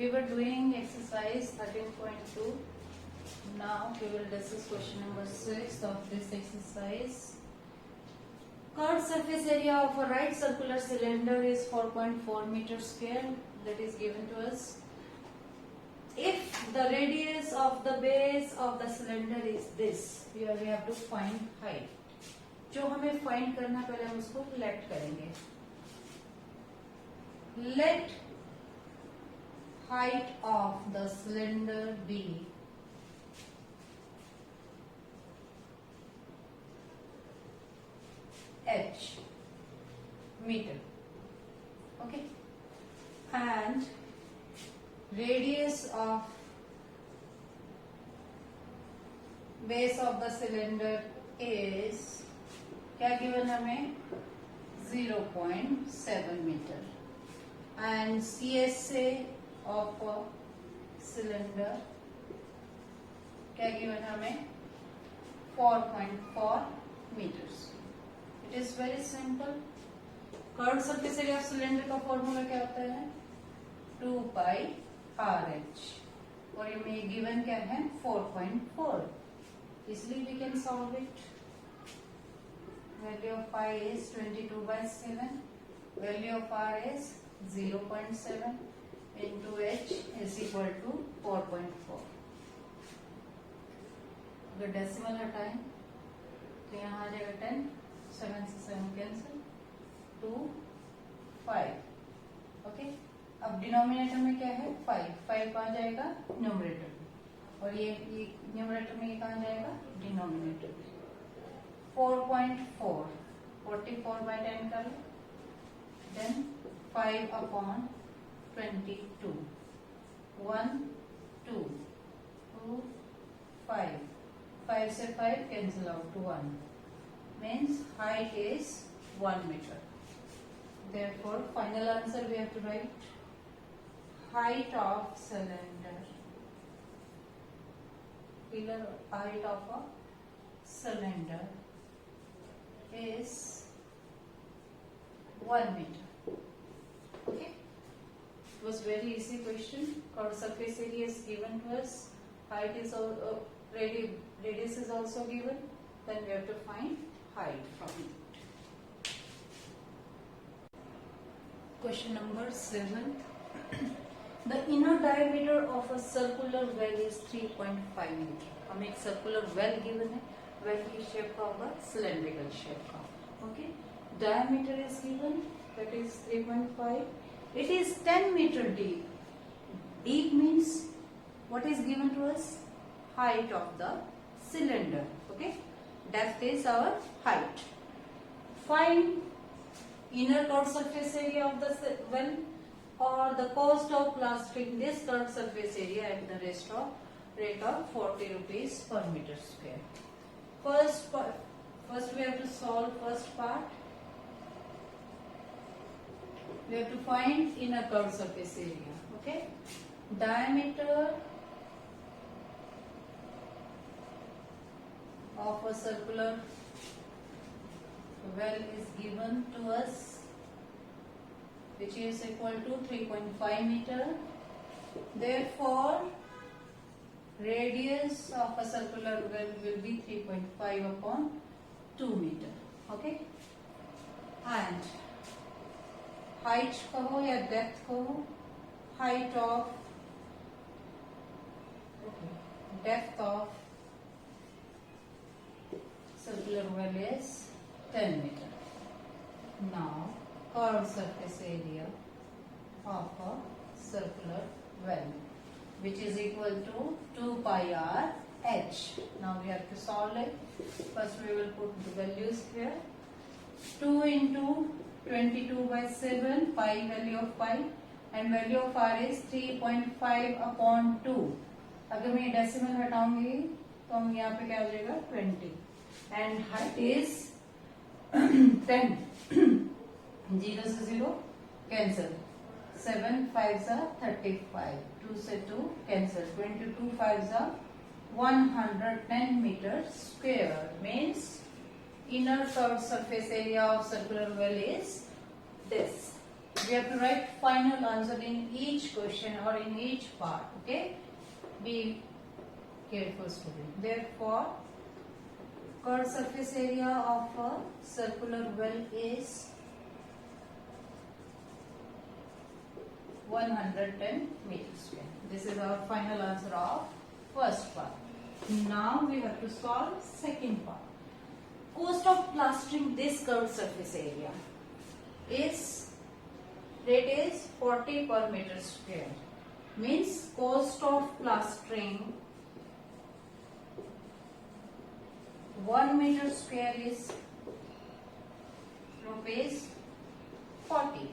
We were doing exercise 13.2. Now we will discuss question number 6 of this exercise. Curved surface area of a right circular cylinder is 4.4 meters square. That is given to us. If the radius of the base of the cylinder is this, here we have to find height. जो हमें find करना पहले हम उसको let करेंगे. Let height of the cylinder be h meter, okay, and radius of base of the cylinder is क्या given हमें 0.7 meter and CSA of a cylinder क्या given हमें 4.4 meters. It is very simple. Curved surface area of cylinder का formula क्या होता है 2 pi RH और ये में given क्या है 4.4. इसलिए we can solve it. Value of pi is 22/7. Value of r is 0.7 into h is equal to 4.4. अगर डेसिमल हटाएं तो यहाँ आ जाएगा 10, 7 से 7 कैंसिल, 2, 5. ओके, अब डिनोमिनेटर में क्या है 5 कहाँ जाएगा न्यूमरेटर में और ये न्यूमरेटर में ये कहाँ जाएगा डिनोमिनेटर में. 4.4 44 by 10 कर लो, then 5 upon 22 1 2 2 5 5 से 5 cancel out to 1 means height is 1 meter. Therefore final answer we have to write height of cylinder, figure height of a cylinder is 1 meter. Okay, it was very easy question. Curved surface area is given to us, height is radius is also given, then we have to find height from it. Question number 7. The inner diameter of a circular well is 3.5 meter. हमें एक circular well given है, well की shape का होगा cylindrical shape का. Okay, diameter is given, that is 3.5. It is 10 meter deep. Deep means what is given to us? Height of the cylinder. Okay, depth is our height. Find inner curved surface area of the well or the cost of plastering this curved surface area at the rate of 40 rupees per meter square. First we have to solve first part. We have to find inner curved surface area. Okay, diameter of a circular well is given to us, which is equal to 3.5 meter. Therefore radius of a circular well will be 3.5 upon 2 meter. Okay, and height कहो या depth कहो, height of depth of circular well is 10 meter. Now curved surface area of a circular well, which is equal to 2 pi r h. Now we have to solve it. First we will put the values here. 2 into 22/7, pi value of pi, and value of r is 3.5 upon 2. अगर मैं decimal हटाऊंगी तो हम यहाँ पे क्या हो जाएगा 20 and height is 10. 0 से 0 cancel, 7 5s are 35, 2 से 2 cancel, 22 5s are 110 meters square. Means inner curved surface area of circular well is this. We have to write final answer in each question or in each part. Okay? Be careful, student. Therefore, curved surface area of a circular well is 110 meters square. This is our final answer of first part. Now we have to solve second part. Cost of plastering this curved surface area is, rate is 40 per meter square. Means cost of plastering 1 meter square is rupees 40.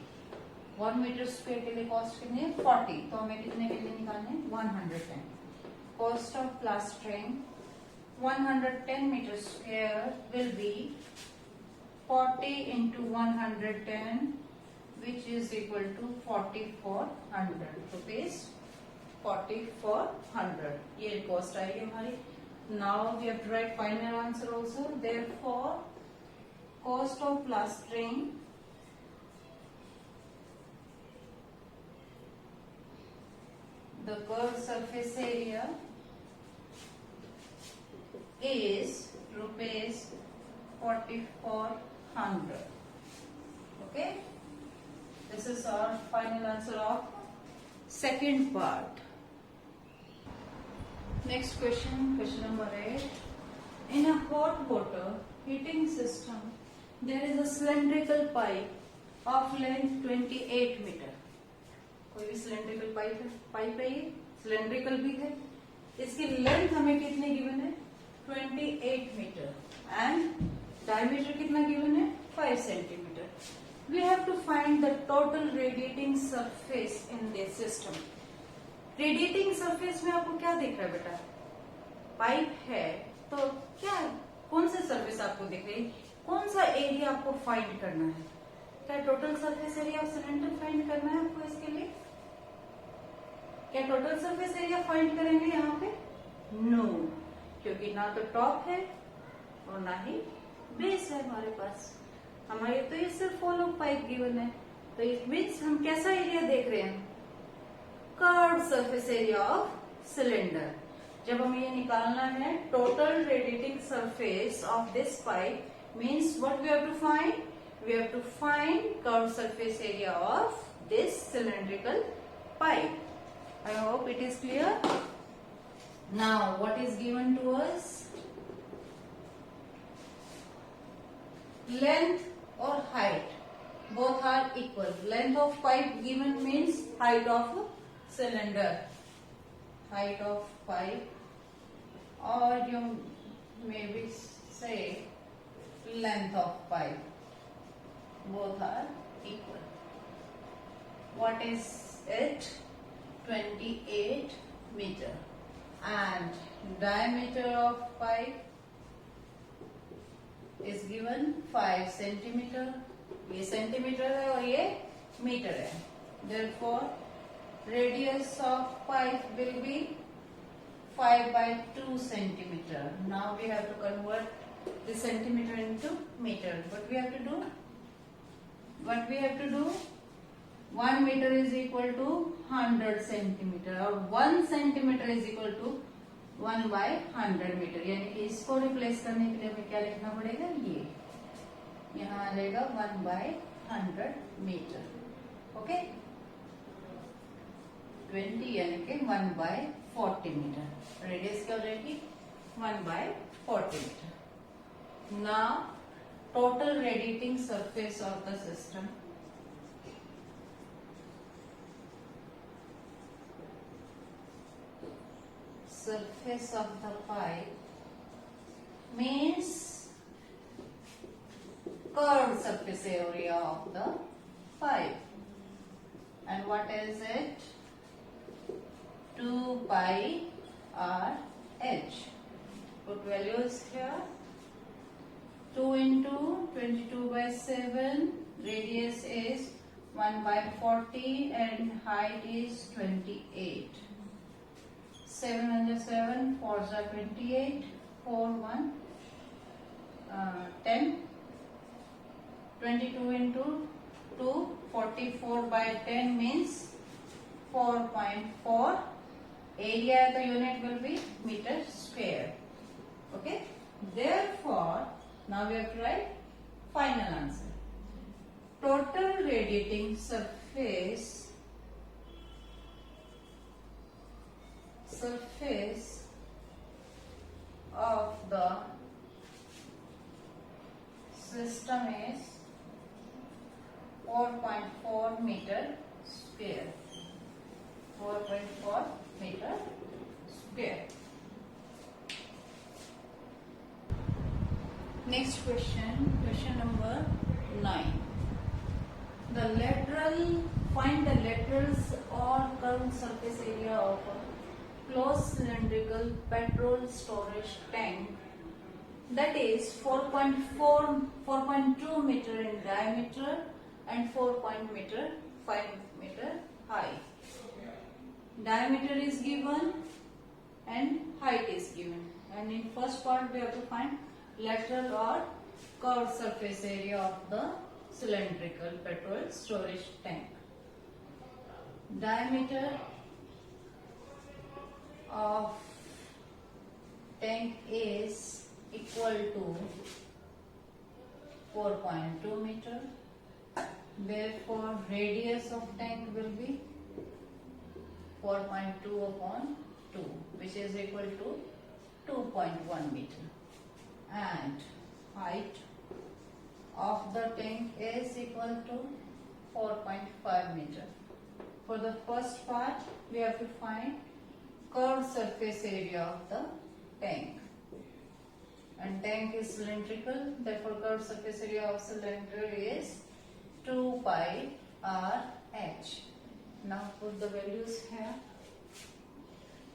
1 metre square के लिए cost कितनी है 40, तो हमें कितने के लिए निकालने हैं 110. Cost of plastering 110 metre square will be 40 into 110 which is equal to 4400 rupees. 4400 ये कॉस्ट आएगी हमारी. Now we have to write final answer also. Therefore, cost of plastering the curved surface area is rupees 4400. Okay, this is our final answer of second part. Next question, question number 8. In a hot water heating system, there is a cylindrical pipe of length 28 meter. कोई भी cylindrical pipe है, ये cylindrical भी है. इसकी length हमें कितनी given है 28 मीटर एंड डायमीटर कितना गिवन है 5 centimetre. We have to find the total radiating surface in this system. Radiating surface में आपको क्या दिख रहा है बेटा, पाइप है तो क्या कौन सा सरफेस आपको दिख रही है, कौन सा एरिया आपको फाइंड करना है. क्या total surface area of cylinder find करना है आपको इसके लिए. क्या टोटल सरफेस एरिया फाइंड करेंगे यहाँ पे, नो, क्योंकि ना तो टॉप है और ना ही बेस है हमारे पास. हमारे तो ये सिर्फ फॉलो पाइप गिवन है, तो इट मीन्स हम कैसा एरिया देख रहे हैं, curved surface area of cylinder. जब हमें ये निकालना है total radiating surface of this pipe means what we have to find, we have to find curved surface area of this cylindrical pipe. I hope it is clear. Now what is given to us, length or height, both are equal. Length of pipe given means height of cylinder, height of pipe, or you maybe say length of pipe. Both are equal. What is it? 28 meter. And diameter of pipe is given 5 centimeter. ये centimetre है और ये metre है. Therefore, radius of pipe will be 5/2 centimeter. Now we have to convert the centimeter into meter. What we have to do? 1 meter is equal to 100 centimeter और 1 centimeter is equal to 1/100 meter. यानी कि इसको replace करने के लिए हमें क्या लिखना पड़ेगा, ये यहाँ आ जाएगा 1/100 मीटर. ओके, 20 यानी कि 1/40 मीटर. रेडियस क्या हो जाएगी 1/40 metre. Now total radiating surface of the system surface of the pipe means curved surface area of the pipe. And what is it? 2 pi r h. Put values here. 2 into 22/7, radius is 1/40 and height is 28. 7 under 7, 4s are 28, 4 1 10. 22 into to 44 by 10 means 4.4. Area the unit will be meter square. Okay. Therefore, now we have to write final answer. Total radiating surface of the system is 4.4 meter square. 4.4 meter square. Next question, question number 9. Find the laterals or curved surface area of a closed cylindrical petrol storage tank that is 4.2 meter in diameter and 4.5 meter high. Diameter is given and height is given, and in first part we have to find lateral or curved surface area of the cylindrical petrol storage tank. Diameter of tank is equal to 4.2 meter. Therefore, radius of tank will be 4.2 upon 2, which is equal to 2.1 meter. And height of the tank is equal to 4.5 meter. For the first part, we have to find curved surface area of the tank. And tank is cylindrical, therefore curved surface area of cylinder is 2 pi r h. Now put the values here.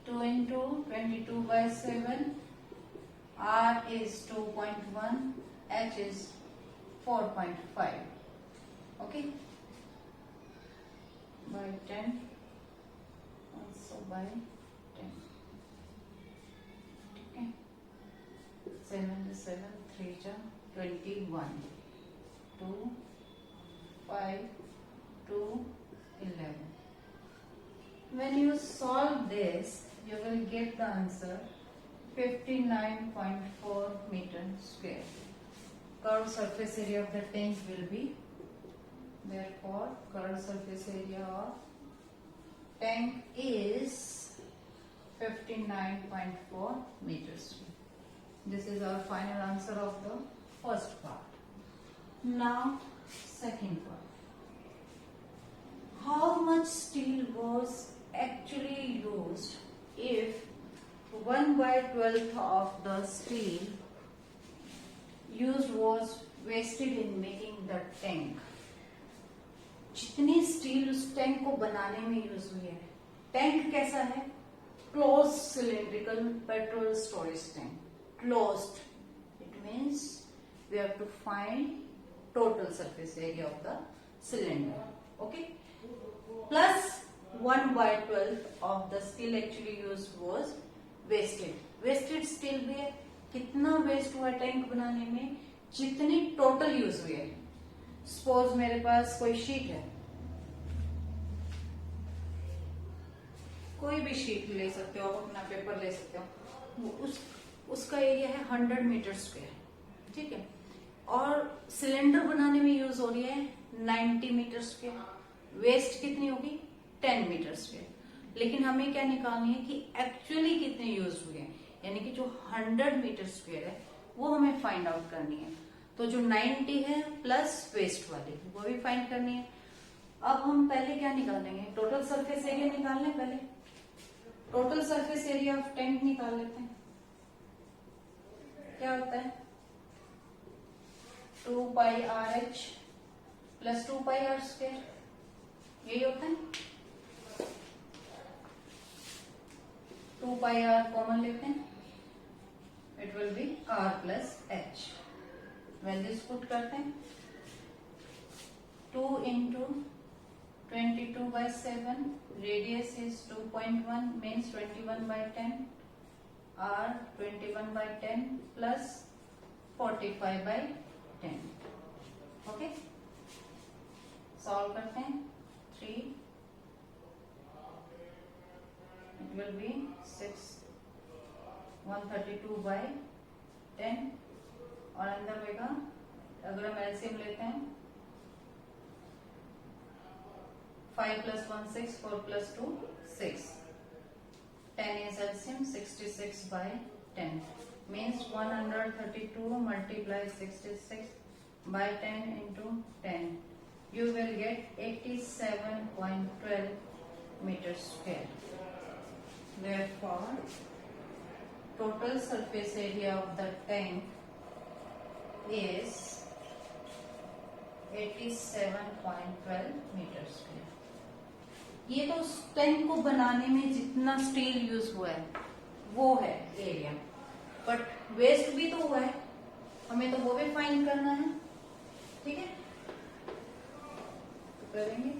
2 into 22 by 7. R is 2.1, H is 4.5. Okay. By 10. Also by 10. Okay. 7 to 7, 3 to 21. 2, 5, 2, 11. When you solve this, you will get the answer 59.4 meter square. Curved surface area of the tank will be, therefore curved surface area of tank is 59.4 meters square. This is our final answer of the first part. Now second part. How much steel was actually used if 1/12 of the steel used was wasted in making the tank? जितनी steel उस tank को बनाने में use हुई है. Tank कैसा है? Close cylindrical petrol storage tank. Closed. It means we have to find total surface area of the cylinder. Okay. Plus 1/12 of the steel actually used was wasted. Wasted steel भी है. कितना waste हुआ tank बनाने में? जितनी total use हुई है. Suppose मेरे पास कोई शीट है, कोई भी शीट ले सकते हो, अपना पेपर ले सकते हो. उसका एरिया है 100 मीटर स्क्वायर. ठीक है. और सिलेंडर बनाने में यूज हो रही है 90 मीटर स्क्वायर. वेस्ट कितनी होगी? 10 मीटर स्क्वायर. लेकिन हमें क्या निकालनी है कि एक्चुअली कितने यूज हुए हैं, यानी कि जो 100 मीटर स्क्वायर है वो हमें फाइंड आउट करनी है. तो जो 90 है प्लस वेस्ट वाली वो भी फाइंड करनी है. अब हम पहले क्या निकालेंगे? टोटल सरफेस एरिया निकाल लें. पहले total surface area of tank निकाल लेते हैं. क्या होता है? 2 pi r h plus 2 pi r square. यही होता है. 2 पाई आर कॉमन लेते हैं. It will be r plus h. Values put करते हैं. 2 into 22 by 7. Radius is 2.1 means 21 by 10. R 21 by 10 plus 45 by 10. Okay. Solve करते हैं 3 इट विल बी 6 132 by 10 और अंदर होगा अगर हम एलसीएम लेते हैं 5 plus 1 6 4 plus 2 6 10 is LCM 66 by 10 means 132 multiply 66 by 10 into 10 you will get 87.12 meters square. Therefore total surface area of the tank is 87.12 meters square. ये तो उस टैंक को बनाने में जितना स्टील यूज हुआ है वो है एरिया, बट वेस्ट भी तो हुआ है, हमें तो वो भी फाइंड करना है. ठीक है, तो करेंगे.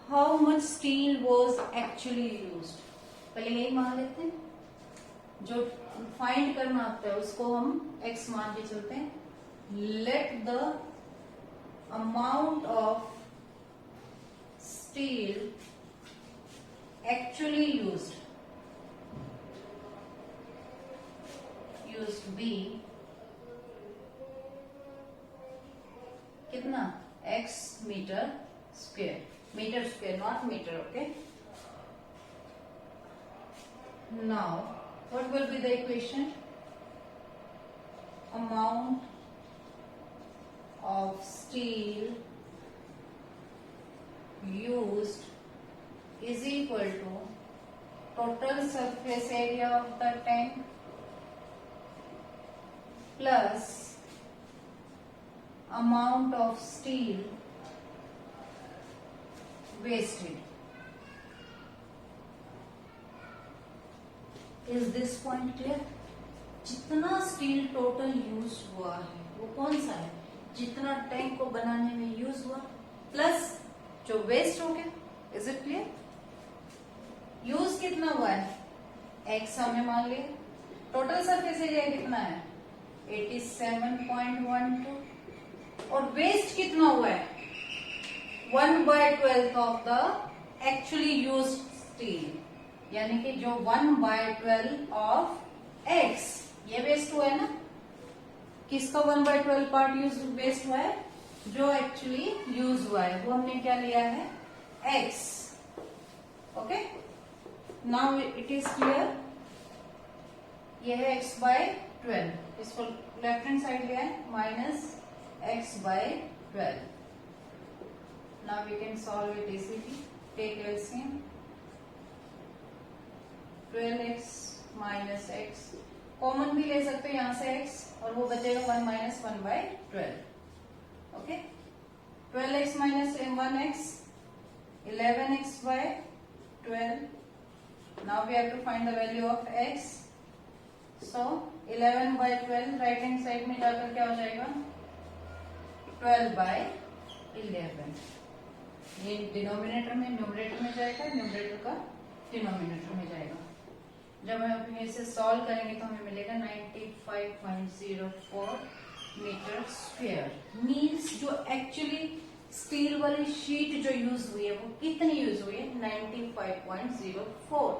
How much steel was actually used, पहले यही मान लेते हैं. जो फाइंड करना आता है उसको हम x मान के चलते हैं. Let the amount of steel actually used B कितना x metre square not metre. Okay, now what will be the equation? Amount of steel used is equal to total surface area of the tank plus amount of steel wasted. Is this point clear? जितना steel total use हुआ है वो कौन सा है? जितना tank को बनाने में यूज हुआ प्लस जो वेस्ट हो गया. Is it clear? यूज कितना हुआ है? एक्स हमने मान लिया. टोटल सरफेस एरिया कितना है? 87.12. और वेस्ट कितना हुआ है? 1/12 of the actually use steel, यानी कि जो 1/12 ऑफ एक्स ये वेस्ट हुआ है ना. किसका 1/12 पार्ट वेस्ट हुआ है? जो एक्चुअली यूज हुआ है वो हमने क्या लिया है? x. Okay, now it is clear. ये है x/12. इसको लेफ्ट हैंड साइड लिया है -x/12. Now we can solve it easily. Take LCM 12x minus x common भी ले सकते हो यहां से x और वो बचेगा 1 minus 1/12. Okay, 12x minus 1x 11x/12. Now we have to find the value of x. So 11/12 right hand side में जाकर क्या हो जाएगा? 12/11. ये डिनोमिनेटर में न्यूमरेटर में जाएगा, न्यूमरेटर का डिनोमिनेटर में जाएगा. जब हम अपने इसे सॉल्व करेंगे तो हमें मिलेगा 95.04 मीटर स्क्वायर. मीन्स जो एक्चुअली स्टील वाली शीट जो यूज हुई है वो कितनी यूज हुई है? 95.04.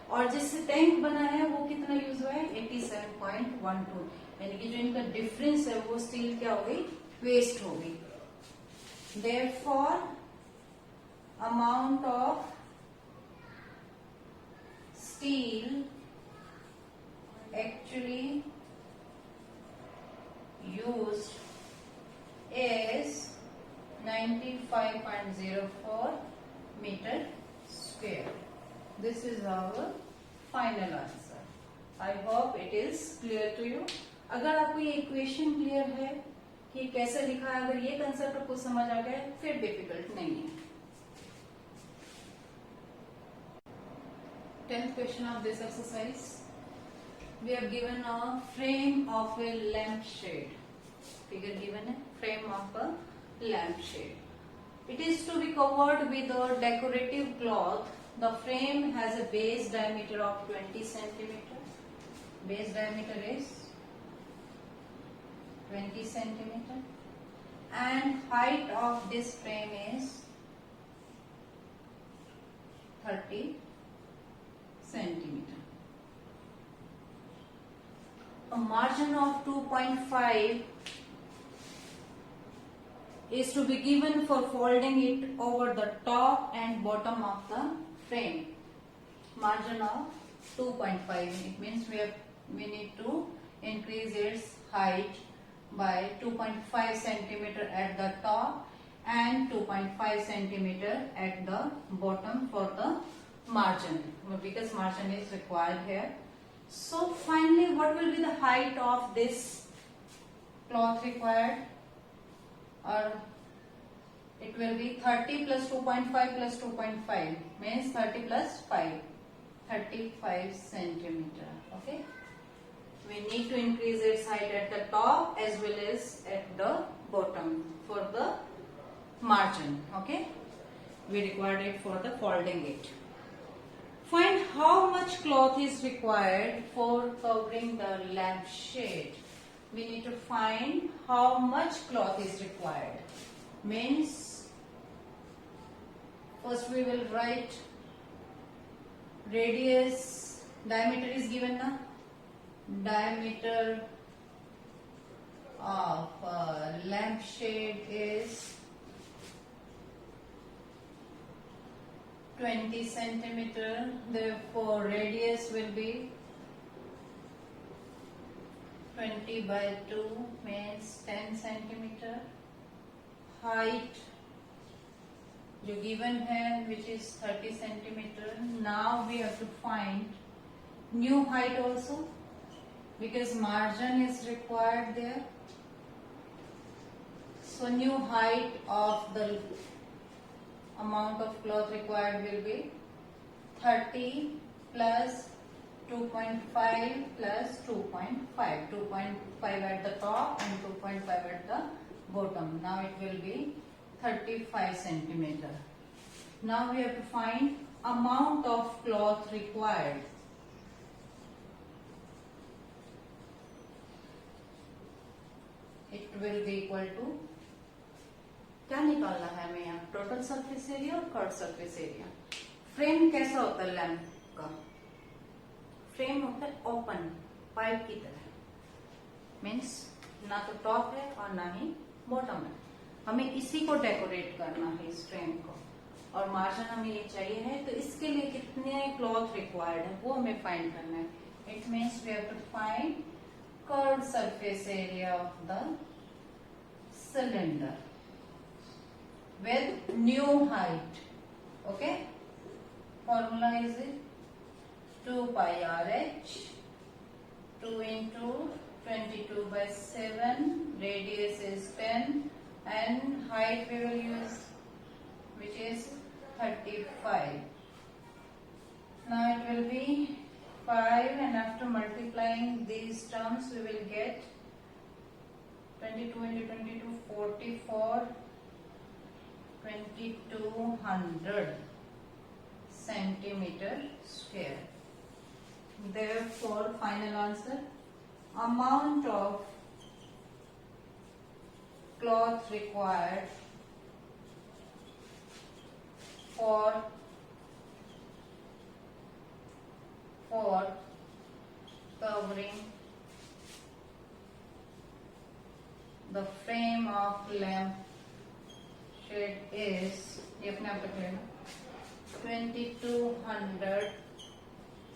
और जिससे टैंक बना है वो कितना यूज हुआ है? 87.12. यानी कि जो इनका डिफरेंस है वो स्टील क्या हो गई? वेस्ट हो गई. Therefore amount of steel actually used is 95.04 meter square. This is our final answer. I hope it is clear to you. अगर आपको ये इक्वेशन क्लियर है कि कैसे लिखा है, अगर ये कंसेप्ट आपको समझ आ गया फिर डिफिकल्ट नहीं है. 10th question of this exercise. We have given a frame of a lampshade. Figure given है, frame of a lampshade. It is to be covered with a decorative cloth. The frame has a base diameter of 20 centimeter. Base diameter is 20 centimeter. and height of this frame is 30 centimeter. A margin of 2.5 is to be given for folding it over the top and bottom of the frame. Margin of 2.5. It means we need to increase its height by 2.5 centimeter at the top and 2.5 centimeter at the bottom for the margin, because margin is required here. So finally, what will be the height of this cloth required? Or it will be 30 plus 2.5 plus 2.5 means 30 plus 5, 35 centimeter. Okay. We need to increase its height at the top as well as at the bottom for the margin. Okay. We required it for the folding it. Find how much cloth is required for covering the lampshade. We need to find how much cloth is required. Means first we will write radius, diameter is given now. Diameter of lampshade is 20 centimeter. Therefore, radius will be 20 by 2 means 10 centimeter. Height जो given है which is 30 centimeter. Now we have to find new height also because margin is required there. So new height of the amount of cloth required will be 30 plus 2.5 plus 2.5. 2.5 at the top and 2.5 at the bottom. Now it will be 35 centimeter. Now we have to find amount of cloth required. It will be equal to, क्या निकालना है हमें यहाँ? Total surface area और curve surface area. Frame कैसा होता है lamp का? फ्रेम होता है ओपन पाइप की तरह. मीन्स ना तो टॉप है और ना ही बॉटम है. हमें इसी को डेकोरेट करना है इस फ्रेम को और मार्जिन हमें ये चाहिए है. तो इसके लिए कितने क्लॉथ रिक्वायर्ड है वो हमें फाइंड करना है. It means we have to find curve surface area of the cylinder with new height. Okay, formula is it 2 pi RH 2 into 22 by 7, radius is 10 and height we will use which is 35. Now it will be 5 and after multiplying these terms we will get 22 into 22 44 2200 centimeter square. Therefore, final answer, amount of cloth required for covering the frame of lamp shade is, ये अपने आप रख लेना, 2200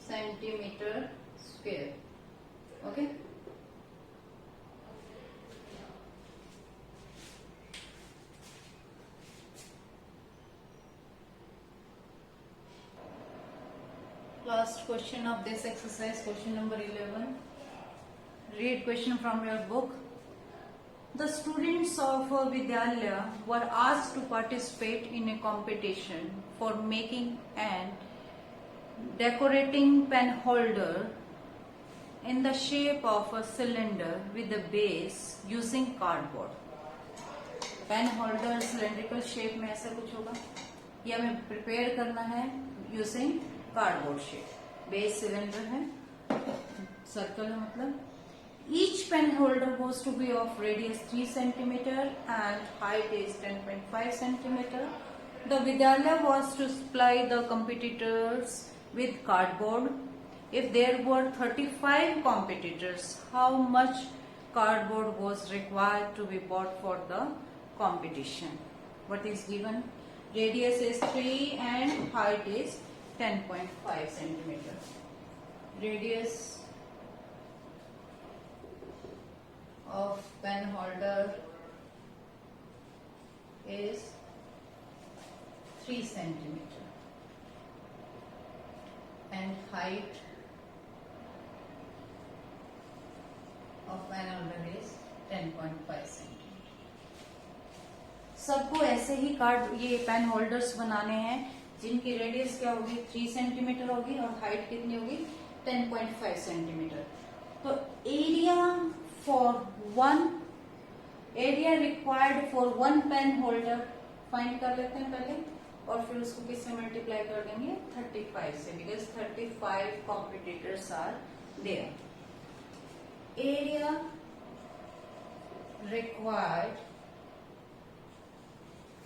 centimeter square. Okay. Last question of this exercise, question number 11. Read question from your book. The students of Vidyalaya were asked to participate in a competition for making and decorating pen holder in the shape of a cylinder with a base using cardboard. Pen holder cylindrical shape में ऐसा कुछ होगा. ये हमें prepare करना है using cardboard shape. Base cylinder है, circle है मतलब. Each pen holder was to be of radius 3 centimeter and height is 10.5 centimeter. The Vidyalaya was to supply the competitors with cardboard. If there were 35 competitors, how much cardboard was required to be bought for the competition? What is given? Radius is 3 and height is 10.5 centimeter. Radius of pen holder is 3 centimeter and height of pen holder is 10.5 centimeter. सबको ऐसे ही card ये pen holders बनाने हैं जिनकी radius क्या होगी 3 centimetre होगी और हाइट कितनी होगी 10.5 सेंटीमीटर. तो area required for one pen holder find कर लेते हैं पहले और फिर उसको किससे मल्टीप्लाई कर देंगे 35 से, because 35 competitors are there. Area required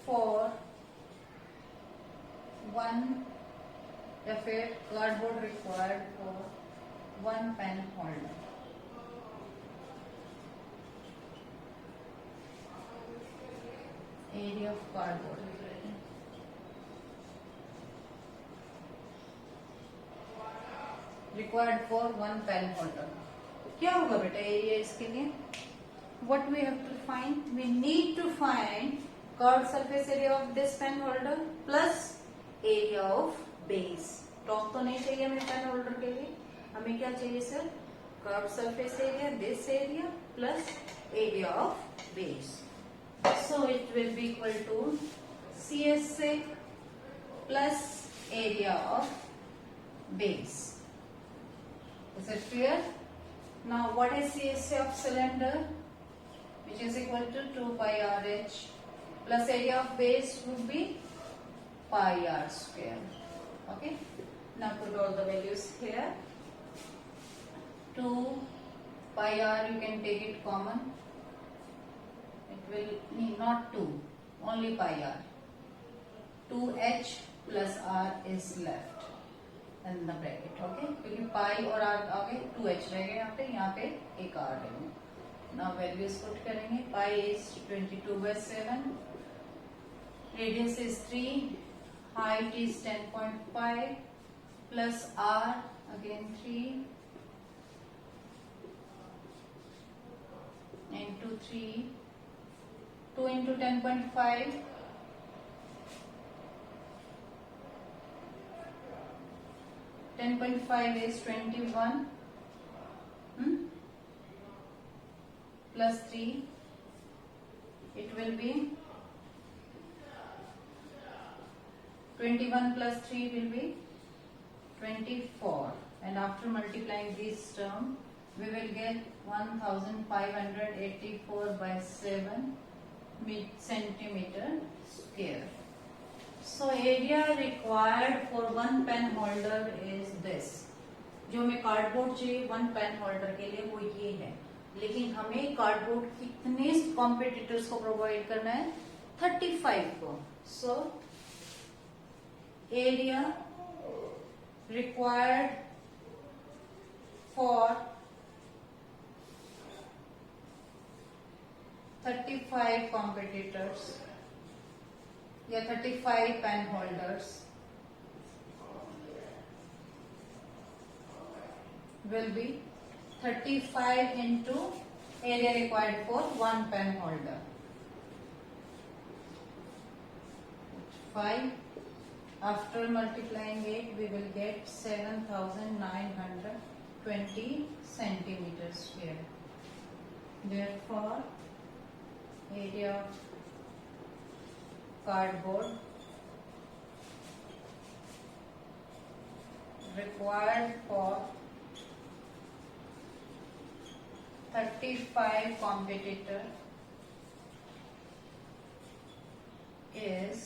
for one या फिर cardboard required for one pen holder. Area of cardboard required for one pen holder. क्या होगा बेटा एरिया इसके लिए? what we have to find? We need to find curved surface area of this pen holder plus area of base. Top तो नहीं चाहिए हमें pen holder के लिए, हमें क्या चाहिए sir? Curve surface area, this area plus area of base. So it will be equal to CSA plus area of base. Is it clear? Now what is CSA of cylinder? Which is equal to 2 pi RH plus area of base would be pi r square. Okay. Now put all the values here. 2 pi r, you can take it common. It will need not 2, only pi r. 2h plus r is left in the bracket. Okay. क्योंकि pi और r आ गए, 2h रह गए यहाँ पे एक r रहेंगे. Now values put करेंगे. Pi is 22/7. Radius is 3. Height is 10.5 plus r again 3 into 3. 2 into 10.5. 10.5 is 21. Plus 3, it will be 21 plus 3 will be 24, and after multiplying this term we will get 1584/7 centimeter square. So area required for one pen holder is this. जो हमें cardboard चाहिए one pen holder के लिए वो ये है, लेकिन हमें कार्डबोर्ड कितने कॉम्पिटिटर्स को प्रोवाइड करना है? 35 को. So area required for 35 competitors या 35 pen holders will be 35 into area required for one pen holder. 5. After multiplying it, we will get 7920 centimeters square. Therefore, area of cardboard required for 35 competitor is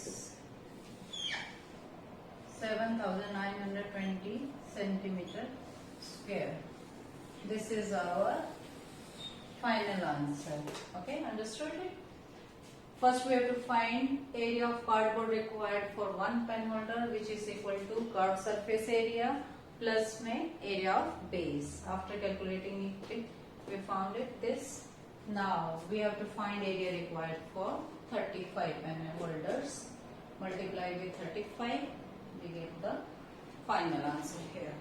7920 centimeter square. This is our final answer. Okay, understood it? First we have to find area of cardboard required for one pen holder, which is equal to curved surface area plus में area of base. After calculating it, we found it this. Now we have to find area required for 35 pen holders. Multiply with 35, we get the final answer here.